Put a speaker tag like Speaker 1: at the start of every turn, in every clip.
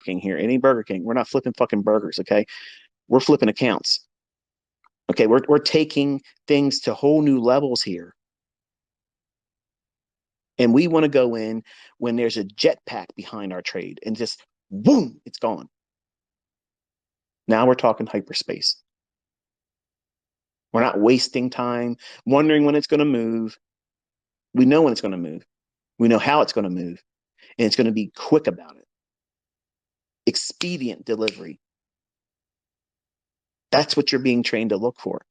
Speaker 1: King here. It ain't Burger King. We're not flipping fucking burgers, okay? We're flipping accounts. Okay, we're taking things to whole new levels here. And we want to go in when there's a jetpack behind our trade and just boom, it's gone. Now we're talking hyperspace. We're not wasting time wondering when it's going to move. We know when it's going to move. We know how it's going to move. And it's going to be quick about it. Expedient delivery. That's what you're being trained to look for.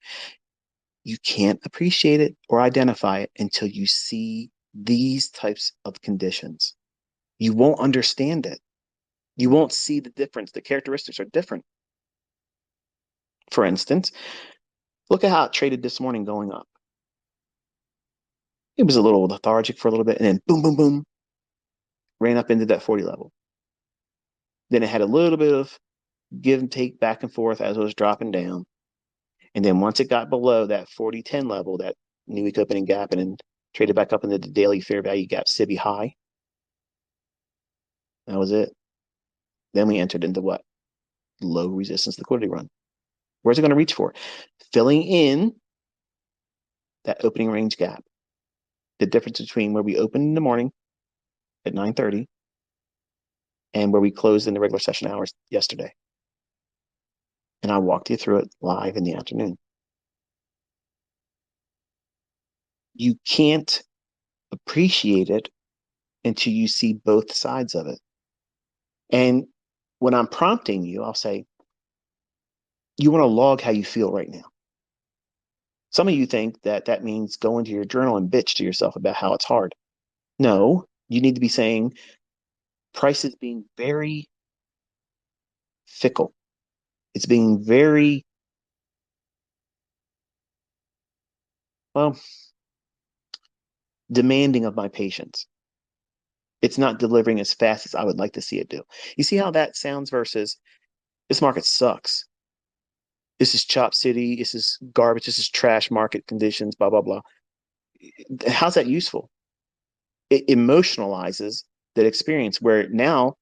Speaker 1: You can't appreciate it or identify it until you see these types of conditions. You won't understand it. You won't see the difference. The characteristics are different. For instance, look at how it traded this morning going up. It was a little lethargic for a little bit, and then boom, boom, boom, ran up into that 40 level. Then it had a little bit of give and take back and forth as it was dropping down. And then once it got below that 40-10 level, that new week opening gap, and then traded back up into the daily fair value gap SIBI high, that was it. Then we entered into what? Low resistance liquidity run. Where's it going to reach for? Filling in that opening range gap. The difference between where we opened in the morning at 9:30 and where we closed in the regular session hours yesterday. And I walked you through it live in the afternoon. You can't appreciate it until you see both sides of it. And when I'm prompting you, I'll say, you want to log how you feel right now. Some of you think that that means go into your journal and bitch to yourself about how it's hard. No, you need to be saying prices being very fickle. It's being very, well, demanding of my patience. It's not delivering as fast as I would like to see it do. You see how that sounds versus this market sucks. This is Chop City. This is garbage. This is trash market conditions, blah, blah, blah. How's that useful? It emotionalizes that experience where now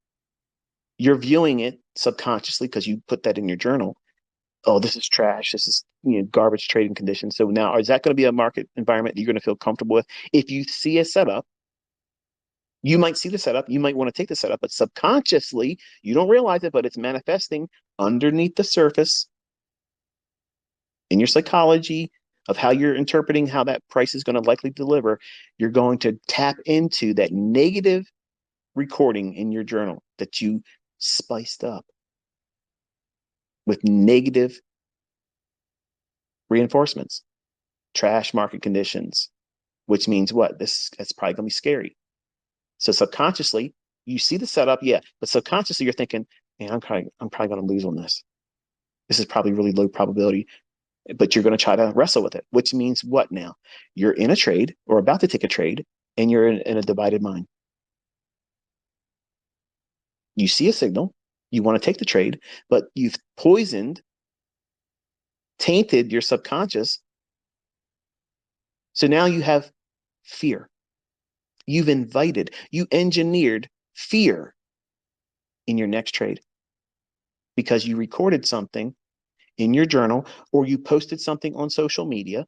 Speaker 1: you're viewing it subconsciously because you put that in your journal. Oh, this is trash. This is garbage trading conditions. So now is that going to be a market environment that you're going to feel comfortable with? If you see a setup, you might see the setup, you might want to take the setup, but subconsciously, you don't realize it, but it's manifesting underneath the surface in your psychology of how you're interpreting how that price is going to likely deliver. You're going to tap into that negative recording in your journal that you spiced up with negative reinforcements, trash market conditions, which means what? That's probably going to be scary. So subconsciously, you see the setup, yeah, but subconsciously you're thinking, man, I'm probably going to lose on this. This is probably really low probability, but you're going to try to wrestle with it, which means what now? You're in a trade or about to take a trade, and you're in a divided mind. You see a signal, you want to take the trade, but you've poisoned, tainted your subconscious. So now you have fear. You engineered fear in your next trade because you recorded something in your journal or you posted something on social media.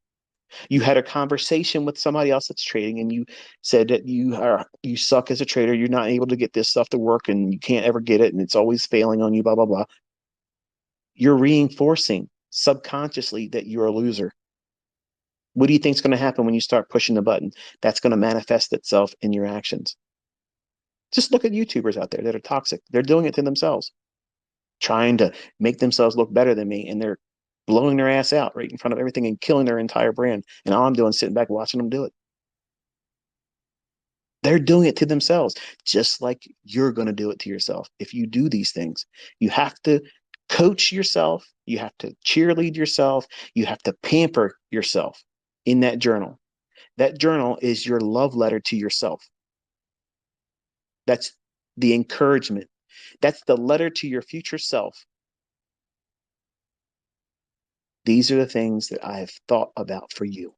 Speaker 1: You had a conversation with somebody else that's trading and you said that you suck as a trader. You're not able to get this stuff to work and you can't ever get it and it's always failing on you, blah, blah, blah. You're reinforcing subconsciously that you're a loser. What do you think is going to happen when you start pushing the button? That's going to manifest itself in your actions. Just look at YouTubers out there that are toxic. They're doing it to themselves, trying to make themselves look better than me, and they're blowing their ass out right in front of everything and killing their entire brand. And all I'm doing is sitting back watching them do it. They're doing it to themselves, just like you're going to do it to yourself. If you do these things, you have to coach yourself. You have to cheerlead yourself. You have to pamper yourself in that journal. That journal is your love letter to yourself. That's the encouragement. That's the letter to your future self. These are the things that I have thought about for you.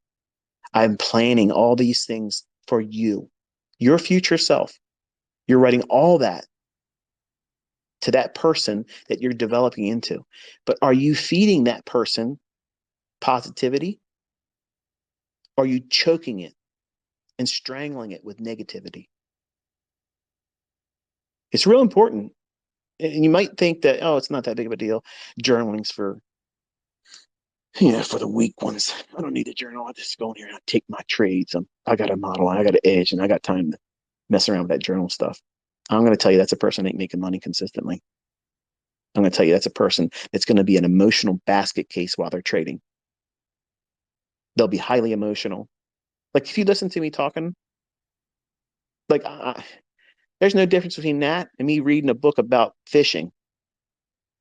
Speaker 1: I'm planning all these things for you, your future self. You're writing all that to that person that you're developing into. But are you feeding that person positivity? Or are you choking it and strangling it with negativity? It's real important. And you might think that, oh, it's not that big of a deal. Journaling's for, for the weak ones. I don't need a journal. I just go in here and I take my trades. I got a model, I got an edge, and I got time to mess around with that journal stuff. I'm going to tell you that's a person that ain't making money consistently. I'm going to tell you that's a person that's going to be an emotional basket case while they're trading. They'll be highly emotional. Like if you listen to me talking, like there's no difference between that and me reading a book about fishing.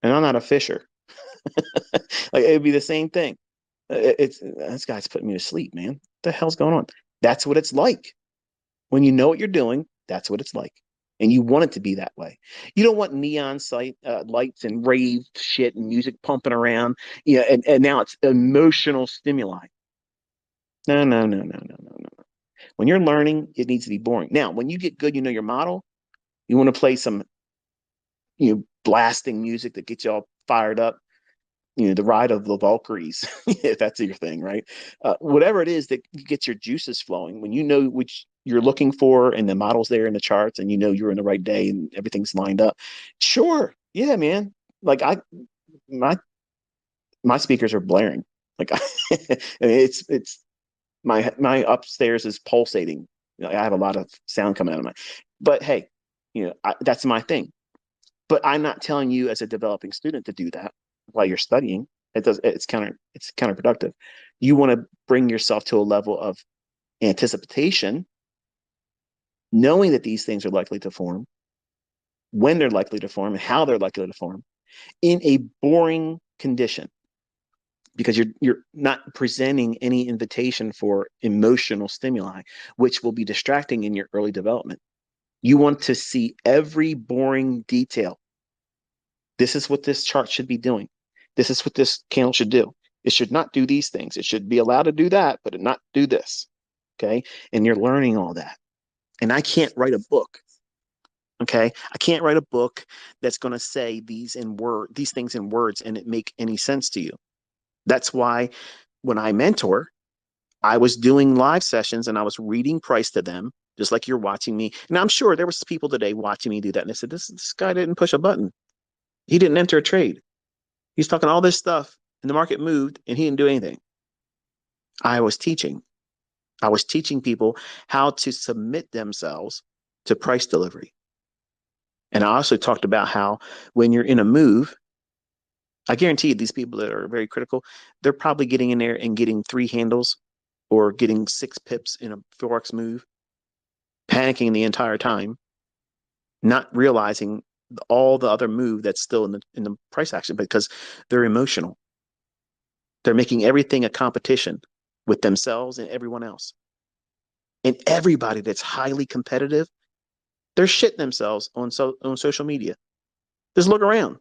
Speaker 1: And I'm not a fisher. Like it'd be the same thing. It's this guy's putting me to sleep, man. What the hell's going on? That's what it's like. When you know what you're doing, that's what it's like. And you want it to be that way. You don't want neon lights and rave shit and music pumping around. And now it's emotional stimuli. No, no, no, no, no, no, no. When you're learning, it needs to be boring. Now, when you get good, you know your model. You want to play some, blasting music that gets you all fired up. The ride of the Valkyries, if that's your thing, right? Whatever it is that gets your juices flowing, when you know which you're looking for and the model's there in the charts and you know you're in the right day and everything's lined up. Sure. Yeah, man. Like my my speakers are blaring. Like I mean, it's my upstairs is pulsating. I have a lot of sound coming out of my, but hey, that's my thing. But I'm not telling you as a developing student to do that while you're studying. It's counterproductive. You want to bring yourself to a level of anticipation, knowing that these things are likely to form, when they're likely to form, and how they're likely to form in a boring condition, because you're not presenting any invitation for emotional stimuli, which will be distracting in your early development. You want to see every boring detail. This is what this chart should be doing. This is what this candle should do. It should not do these things. It should be allowed to do that, but it not do this. Okay. And you're learning all that. And I can't write a book. Okay. I can't write a book that's going to say these things in words and it make any sense to you. That's why when I mentor, I was doing live sessions and I was reading price to them, just like you're watching me. And I'm sure there was people today watching me do that. And they said, this guy didn't push a button. He didn't enter a trade. He's talking all this stuff and the market moved and he didn't do anything. I was teaching. I was teaching people how to submit themselves to price delivery. And I also talked about how when you're in a move, I guarantee you these people that are very critical, they're probably getting in there and getting three handles or getting 6 pips in a Forex move, panicking the entire time, not realizing all the other move that's still in the price action because they're emotional. They're making everything a competition with themselves and everyone else. And everybody that's highly competitive, they're shitting themselves on social media. Just look around.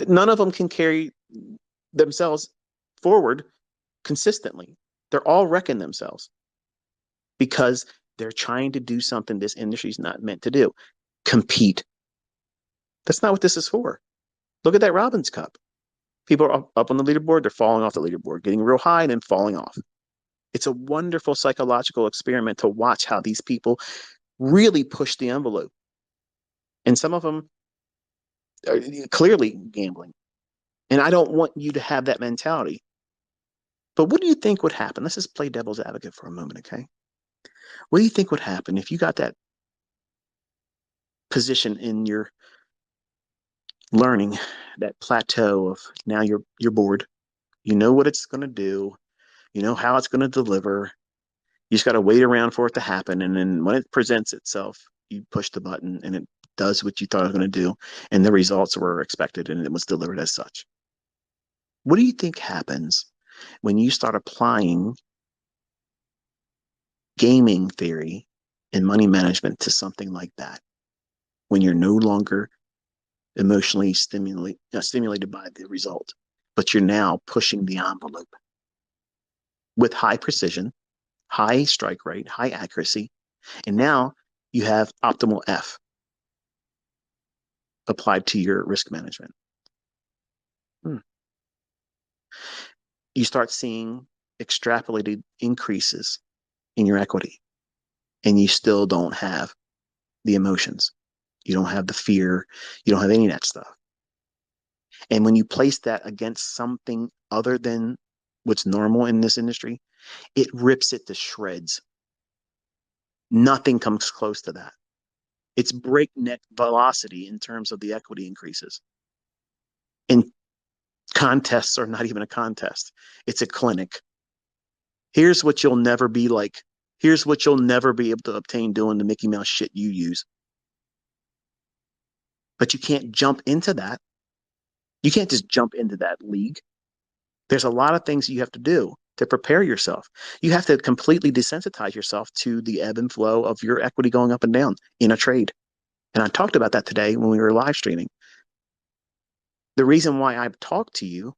Speaker 1: None of them can carry themselves forward consistently. They're all wrecking themselves because they're trying to do something this industry is not meant to do. Compete. That's not what this is for. Look at that Robbins Cup. People are up on the leaderboard, they're falling off the leaderboard, getting real high and then falling off. It's a wonderful psychological experiment to watch how these people really push the envelope. And some of them are clearly gambling. And I don't want you to have that mentality. But what do you think would happen? Let's just play devil's advocate for a moment, okay? What do you think would happen if you got that position in your learning, that plateau of now you're bored. You know what it's going to do. You know how it's going to deliver. You just got to wait around for it to happen. And then when it presents itself, you push the button and it does what you thought it was going to do. And the results were expected and it was delivered as such. What do you think happens when you start applying gaming theory and money management to something like that? When you're no longer emotionally stimulated by the result, but you're now pushing the envelope with high precision, high strike rate, high accuracy, and now you have optimal F. applied to your risk management. Hmm. You start seeing extrapolated increases in your equity, and you still don't have the emotions. You don't have the fear. You don't have any of that stuff. And when you place that against something other than what's normal in this industry, it rips it to shreds. Nothing comes close to that. It's breakneck velocity in terms of the equity increases. And contests are not even a contest, it's a clinic. Here's what you'll never be like. Here's what you'll never be able to obtain doing the Mickey Mouse shit you use. But you can't jump into that. You can't just jump into that league. There's a lot of things you have to do to prepare yourself. You have to completely desensitize yourself to the ebb and flow of your equity going up and down in a trade. And I talked about that today when we were live streaming. The reason why I've talked to you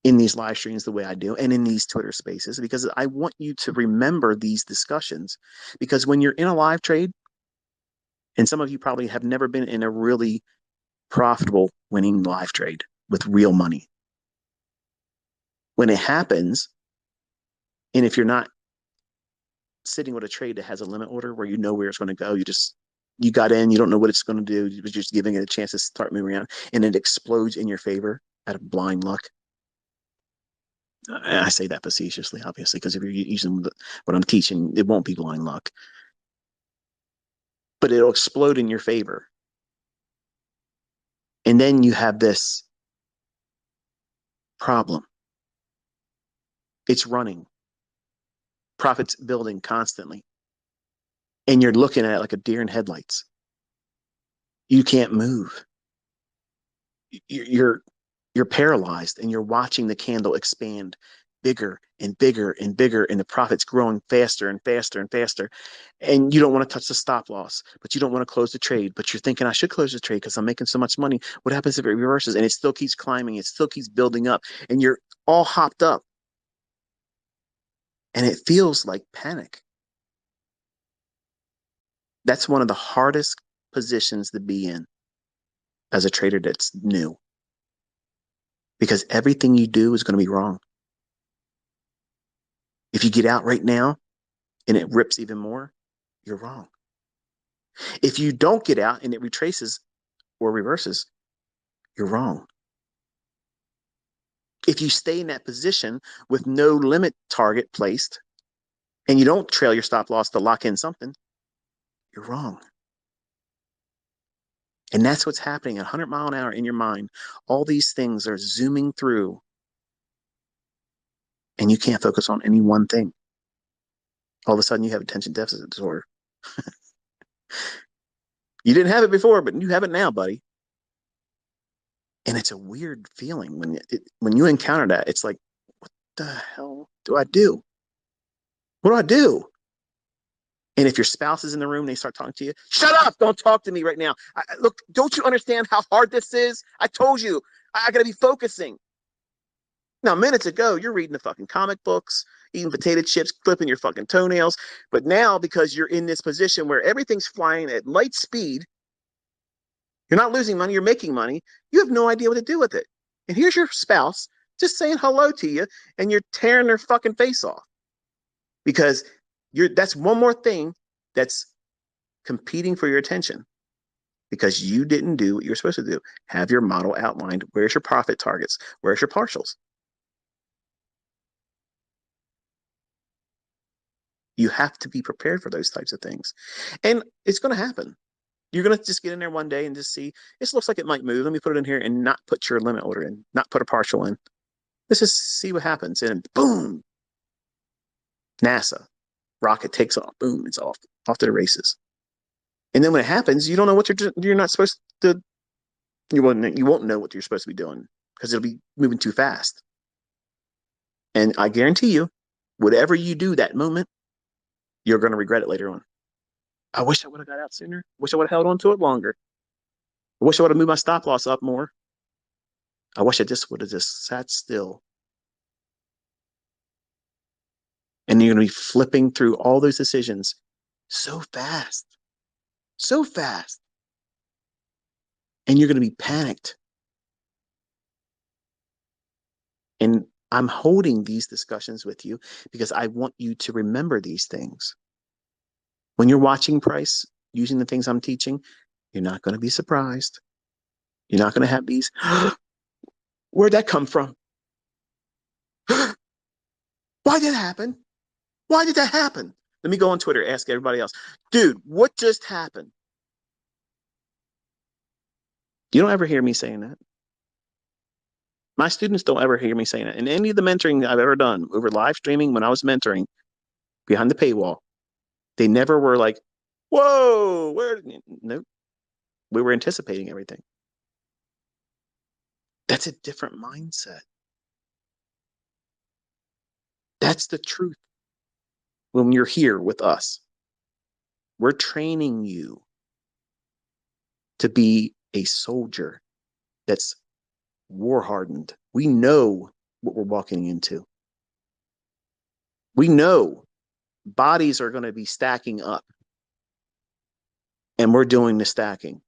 Speaker 1: in these live streams the way I do and in these Twitter spaces, because I want you to remember these discussions. Because when you're in a live trade, and some of you probably have never been in a really profitable winning live trade with real money. When it happens, and if you're not sitting with a trade that has a limit order where you know where it's going to go, you got in, you don't know what it's going to do, you're just giving it a chance to start moving around, and it explodes in your favor out of blind luck. I say that facetiously, obviously, because if you're using what I'm teaching, it won't be blind luck, but it'll explode in your favor. And then you have this problem. It's running, profits building constantly, and you're looking at it like a deer in headlights. You can't move. You're you're paralyzed, and you're watching the candle expand bigger and bigger and bigger, and the profits growing faster and faster and faster. And you don't want to touch the stop loss, but you don't want to close the trade. But you're thinking, I should close the trade because I'm making so much money. What happens if it reverses? And it still keeps climbing, it still keeps building up, and you're all hopped up. And it feels like panic. That's one of the hardest positions to be in as a trader that's new, because everything you do is going to be wrong. If you get out right now and it rips even more, you're wrong. If you don't get out and it retraces or reverses, you're wrong. If you stay in that position with no limit target placed and you don't trail your stop loss to lock in something, you're wrong. And that's what's happening at 100 mile an hour in your mind. All these things are zooming through, and you can't focus on any one thing. All of a sudden, you have attention deficit disorder. You didn't have it before, but you have it now, buddy. And it's a weird feeling when you encounter that. It's like, what the hell do I do? What do I do? And if your spouse is in the room, they start talking to you. Shut up! Don't talk to me right now. Look, don't you understand how hard this is? I told you, I got to be focusing. Now, minutes ago, you're reading the fucking comic books, eating potato chips, clipping your fucking toenails. But now, because you're in this position where everything's flying at light speed, you're not losing money, you're making money. You have no idea what to do with it. And here's your spouse just saying hello to you, and you're tearing their fucking face off because that's one more thing that's competing for your attention because you didn't do what you're supposed to do. Have your model outlined. Where's your profit targets? Where's your partials? You have to be prepared for those types of things. And it's going to happen. You're going to just get in there one day and just see, this looks like it might move. Let me put it in here and not put your limit order in, not put a partial in. Let's just see what happens. And boom, NASA, rocket takes off. Boom, it's off to the races. And then when it happens, you don't know what you're not supposed to, you won't know what you're supposed to be doing because it'll be moving too fast. And I guarantee you, whatever you do that moment, you're going to regret it later on. I wish I would have got out sooner. Wish I would have held on to it longer. I wish I would have moved my stop loss up more. I wish I just would have just sat still. And you're going to be flipping through all those decisions so fast, so fast. and you're going to be panicked. And I'm holding these discussions with you because I want you to remember these things. When you're watching price using the things I'm teaching, you're not going to be surprised. You're not going to have these, where'd that come from? Why did it happen? Why did that happen? Let me go on Twitter, ask everybody else, dude, what just happened? You don't ever hear me saying that. My students don't ever hear me saying that. In any of the mentoring I've ever done over live streaming when I was mentoring behind the paywall, they never were like, whoa, where? No, we were anticipating everything. That's a different mindset. That's the truth when you're here with us. We're training you to be a soldier that's war hardened. We know what we're walking into. We know bodies are going to be stacking up, and we're doing the stacking.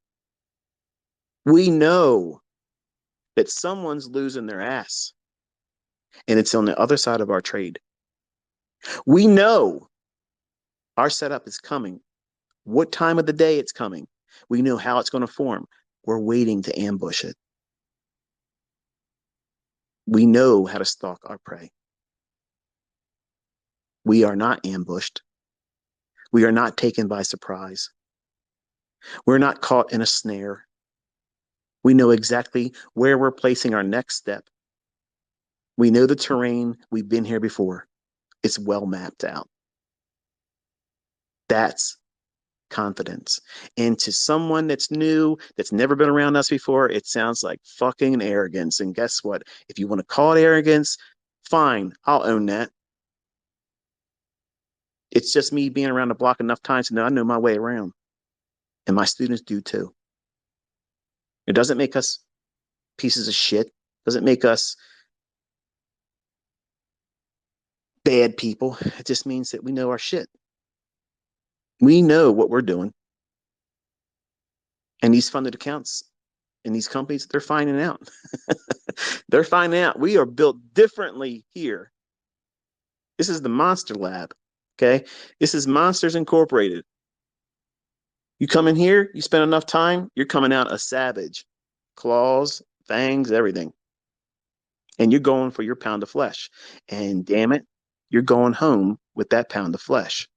Speaker 1: We know that someone's losing their ass, and it's on the other side of our trade. We know our setup is coming, what time of the day it's coming. We know how it's going to form. We're waiting to ambush it. We know how to stalk our prey. We are not ambushed. We are not taken by surprise. We're not caught in a snare. We know exactly where we're placing our next step. We know the terrain. We've been here before. It's well mapped out. That's confidence. And to someone that's new, that's never been around us before, it sounds like fucking arrogance. And guess what? If you want to call it arrogance, fine, I'll own that. It's just me being around the block enough times to know I know my way around. And my students do too. It doesn't make us pieces of shit. It doesn't make us bad people. It just means that we know our shit. We know what we're doing. And these funded accounts in these companies, they're finding out. They're finding out we are built differently here. This is the Monster Lab. Okay. This is Monsters Incorporated. You come in here, you spend enough time, you're coming out a savage. Claws, fangs, everything. And you're going for your pound of flesh. And damn it, you're going home with that pound of flesh.